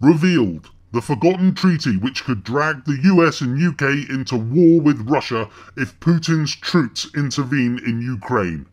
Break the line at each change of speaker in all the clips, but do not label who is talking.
revealed the forgotten treaty which could drag the US and UK into war with Russia if Putin's troops intervene in Ukraine.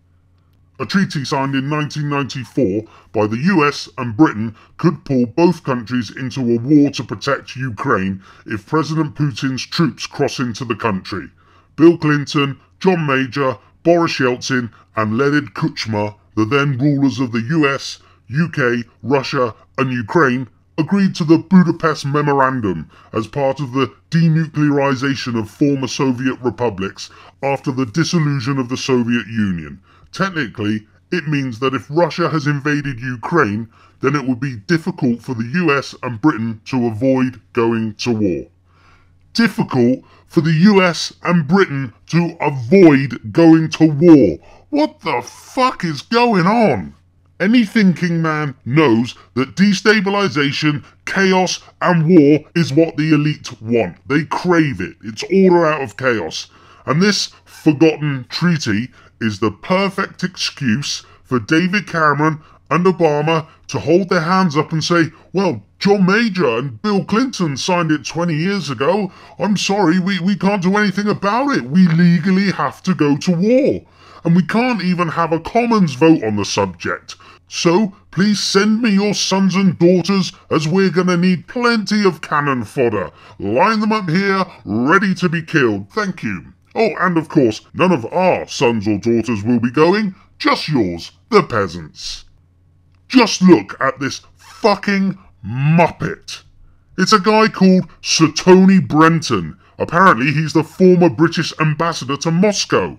A treaty signed in 1994 by the US and Britain could pull both countries into a war to protect Ukraine if President Putin's troops cross into the country. Bill Clinton, John Major, Boris Yeltsin and Leonid Kuchma, the then rulers of the US, UK, Russia and Ukraine, agreed to the Budapest Memorandum as part of the denuclearization of former Soviet republics after the dissolution of the Soviet Union. Technically, it means that if Russia has invaded Ukraine, then it would be difficult for the US and Britain to avoid going to war. Difficult for the US and Britain to avoid going to war. What the fuck is going on? Any thinking man knows that destabilization, chaos and war is what the elite want. They crave it. It's order out of chaos. And this forgotten treaty is the perfect excuse for David Cameron and Obama to hold their hands up and say, well, John Major and Bill Clinton signed it 20 years ago. I'm sorry, we can't do anything about it. We legally have to go to war. And we can't even have a Commons vote on the subject. So, please send me your sons and daughters as we're gonna need plenty of cannon fodder. Line them up here, ready to be killed. Thank you. Oh, and of course, none of our sons or daughters will be going, just yours, the peasants. Just look at this fucking muppet. It's a guy called Sir Tony Brenton. Apparently he's the former British ambassador to Moscow.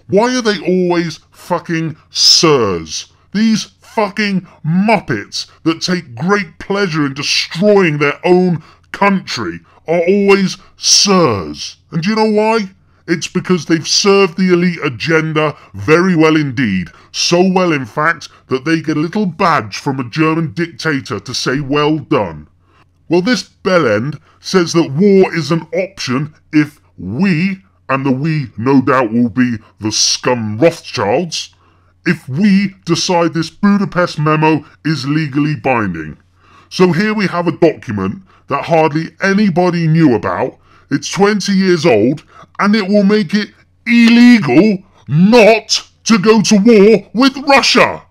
Why are they always fucking sirs? These fucking muppets that take great pleasure in destroying their own country are always sirs. And do you know why? It's because they've served the elite agenda very well indeed. So well, in fact, that they get a little badge from a German dictator to say well done. Well, this bellend says that war is an option if we, and the we no doubt will be the scum Rothschilds, if we decide this Budapest memo is legally binding. So here we have a document that hardly anybody knew about. It's 20 years old, and it will make it illegal not to go to war with Russia.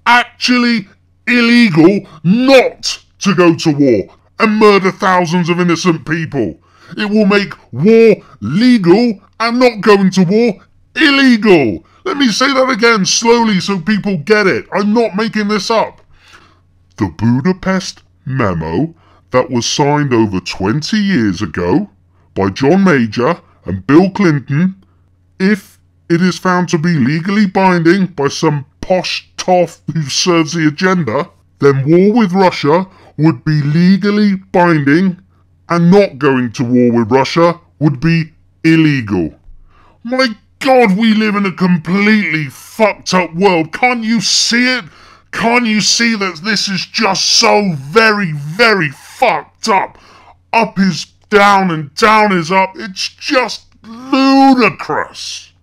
Actually illegal not to go to war and murder thousands of innocent people. It will make war legal and not going to war illegal. Let me say that again slowly so people get it. I'm not making this up. The Budapest memo that was signed over 20 years ago by John Major and Bill Clinton, if it is found to be legally binding by some posh toff who serves the agenda, then war with Russia would be legally binding and not going to war with Russia would be illegal. My God, we live in a completely fucked up world. Can't you see it? Can't you see that this is just so very, very fucked up? Up is down and down is up. It's just ludicrous.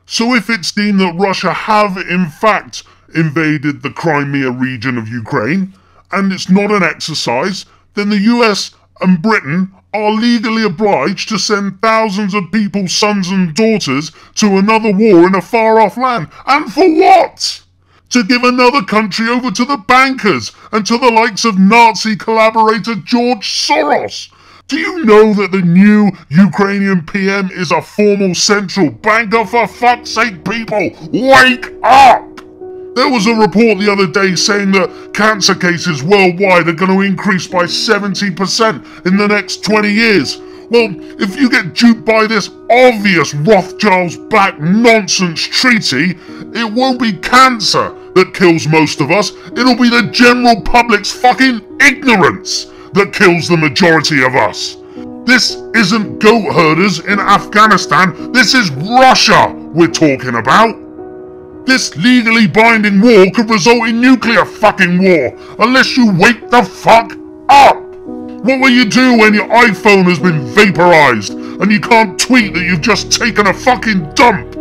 So if it's deemed that Russia have in fact invaded the Crimea region of Ukraine, and it's not an exercise, then the US and Britain are legally obliged to send thousands of people's sons and daughters to another war in a far-off land. And for what? To give another country over to the bankers and to the likes of Nazi collaborator George Soros. Do you know that the new Ukrainian PM is a former central banker? For fuck's sake, people, wake up! There was a report the other day saying that cancer cases worldwide are going to increase by 70% in the next 20 years. Well, if you get duped by this obvious Rothschilds-backed nonsense treaty, it won't be cancer that kills most of us, it'll be the general public's fucking ignorance that kills the majority of us. This isn't goat herders in Afghanistan, this is Russia we're talking about. This legally binding war could result in nuclear fucking war, unless you wake the fuck up! What will you do when your iPhone has been vaporized, and you can't tweet that you've just taken a fucking dump?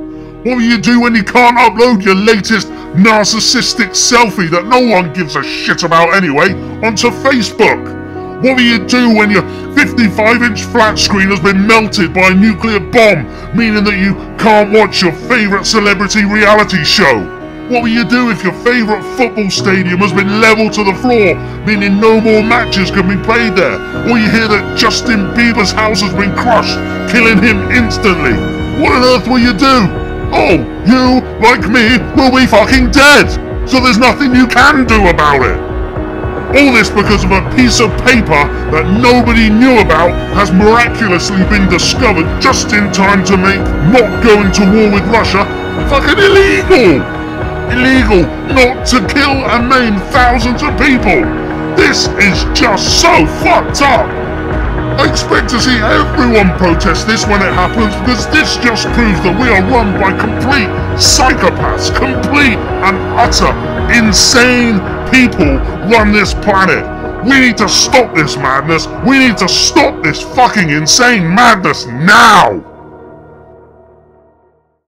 What will you do when you can't upload your latest narcissistic selfie that no one gives a shit about anyway onto Facebook? What will you do when your 55-inch flat screen has been melted by a nuclear bomb, meaning that you can't watch your favourite celebrity reality show? What will you do if your favourite football stadium has been levelled to the floor, meaning no more matches can be played there? Or you hear that Justin Bieber's house has been crushed, killing him instantly? What on earth will you do? Oh, you, like me, will be fucking dead! So there's nothing you can do about it! All this because of a piece of paper that nobody knew about has miraculously been discovered just in time to make not going to war with Russia fucking illegal! Illegal not to kill and maim thousands of people! This is just so fucked up! I expect to see everyone protest this when it happens, because this just proves that we are run by complete psychopaths, complete and utter insane people run this planet. We need to stop this madness. We need to stop this fucking insane madness now!